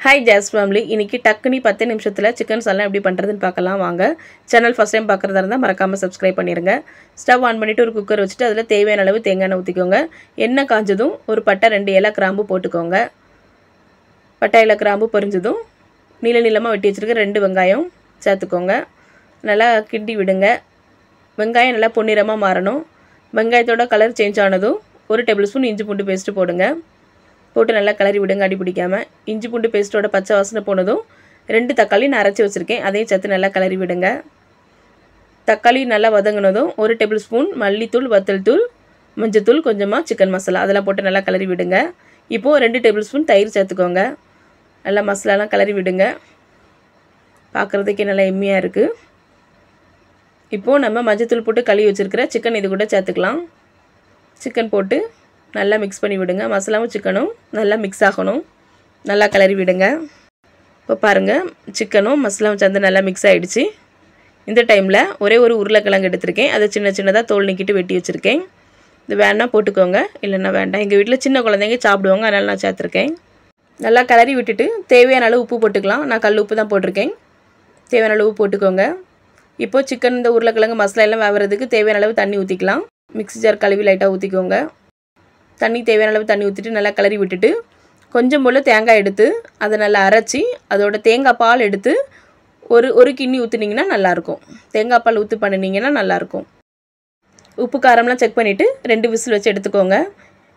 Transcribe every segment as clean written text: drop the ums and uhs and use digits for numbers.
Hi Jazz family, இன்னைக்கு டக்குனி 10 நிமிஷத்துல chicken சால்னா எப்படி பண்றதுன்னு பார்க்கலாம் வாங்க. சேனல் ஃபர்ஸ்ட் டைம் பார்க்கறதா இருந்தா மறக்காம Subscribe பண்ணிருங்க. ஸ்டவ் ஆன் பண்ணிட்டு ஒரு குக்கர் வச்சிட்டு அதுல தேவையான அளவு தேங்காய் எண்ணெய் ஊத்திக்கோங்க. எண்ணெய் காஞ்சதும் ஒரு பட்டை 2 ஏலக்காய் கிராம்பு போட்டுக்கோங்க. பட்டை ஏலக்காய் கிராம்பு பொரிஞ்சதும் நீல நீளமா வெட்டி வச்சிருக்க 2 வெங்காயம் சேர்த்துக்கோங்க. நல்லா கிண்டி விடுங்க. வெங்காயம் நல்லா பொன்னிறமா மாறணும். வெங்காயத்தோட கலர் சேஞ்ச் ஆனதும் 1 டேபிள்ஸ்பூன் இஞ்சி பூண்டு பேஸ்ட் போடுங்க. போட்டு நல்லா கலரி விடுங்க அடி பிடிக்காம. இஞ்சி பூண்டு பேஸ்டோட பச்சை வாசனை போனதும் 2 தக்காளி நான் அரைச்சி வச்சிருக்கேன். அதையும் சேர்த்து நல்லா கலரி விடுங்க. தக்காளி நல்லா வதங்கினதும் 1 டேபிள்ஸ்பூன் மல்லித்தூள், வத்தல் தூள், மஞ்சத்தூள், கொஞ்சமா சிக்கன் மசாலா அதெல்லாம் போட்டு நல்லா கலரி விடுங்க. இப்போ 2 டேபிள்ஸ்பூன் தயிர் சேர்த்துக்கோங்க. நல்லா மசாலாலாம் கலரி விடுங்க. பார்க்குறதுக்கே நல்லா எம்மியாக இருக்குது. இப்போது நம்ம மஞ்சத்தூள் போட்டு கழுவி வச்சுருக்கிற சிக்கன் இது கூட சேர்த்துக்கலாம். சிக்கன் போட்டு நல்லா மிக்ஸ் பண்ணி விடுங்க. மசாலாவும் சிக்கனும் நல்லா மிக்ஸ் ஆகணும். நல்லா கலரி விடுங்க. இப்போ பாருங்கள் சிக்கனும் மசாலாவும் சேர்ந்து நல்லா மிக்ஸ் ஆகிடுச்சு. இந்த டைமில் ஒரே ஒரு உருளைக்கிழங்கு எடுத்திருக்கேன். அதை சின்ன சின்னதாக தோல் நீக்கிட்டு வெட்டி வச்சுருக்கேன். இது வேணால் போட்டுக்கோங்க, இல்லைன்னா வேண்டாம். எங்கள் வீட்டில் சின்ன குழந்தைங்க சாப்பிடுவாங்க, அதனால் நான் சேர்த்துருக்கேன். நல்லா கலரி விட்டுட்டு தேவையான அளவு உப்பு போட்டுக்கலாம். நான் கல் உப்பு தான் போட்டிருக்கேன். தேவையான அளவு போட்டுக்கோங்க. இப்போது சிக்கன் இந்த உருளைக்கிழங்கு மசாலா எல்லாம் வேகிறதுக்கு தேவையான அளவு தண்ணி ஊற்றிக்கலாம். மிக்ஸி ஜார் கழுவி லைட்டாக ஊற்றிக்கோங்க. தண்ணி தேவையான அளவு தண்ணி ஊற்றிட்டு நல்லா கிளறி விட்டுட்டு கொஞ்சம் போல் தேங்காய் எடுத்து அதை நல்லா அரைச்சி அதோட தேங்காய் பால் எடுத்து ஒரு கிண்ணி ஊற்றுனீங்கன்னா நல்லாயிருக்கும். தேங்காய் பால் ஊற்றி பண்ணினீங்கன்னா நல்லாயிருக்கும். உப்பு காரம்லாம் செக் பண்ணிவிட்டு 2 விசில் வச்சு எடுத்துக்கோங்க.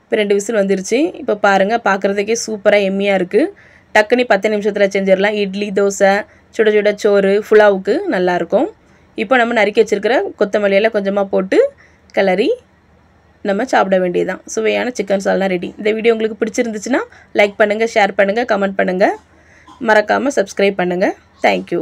இப்போ 2 விசில் வந்துருச்சு. இப்போ பாருங்கள் பார்க்குறதுக்கே சூப்பராக எம்மியாக இருக்குது. டக்குனி 10 நிமிஷத்தில் செஞ்சிடலாம். இட்லி, தோசை, சுட சுட சோறு, புலாவுக்கு நல்லாயிருக்கும். இப்போ நம்ம நறுக்கி வச்சுருக்கிற கொத்தமல்லியெல்லாம் கொஞ்சமாக போட்டு கிளறி நம்ம சாப்பிட வேண்டியதுதான். சுவையான சிக்கன் சால்னா ரெடி. இந்த வீடியோ உங்களுக்கு பிடிச்சிருந்துச்சுன்னா லைக் பண்ணுங்கள், ஷேர் பண்ணுங்கள், கமெண்ட் பண்ணுங்கள். மறக்காமல் Subscribe பண்ணுங்கள். தேங்க்யூ.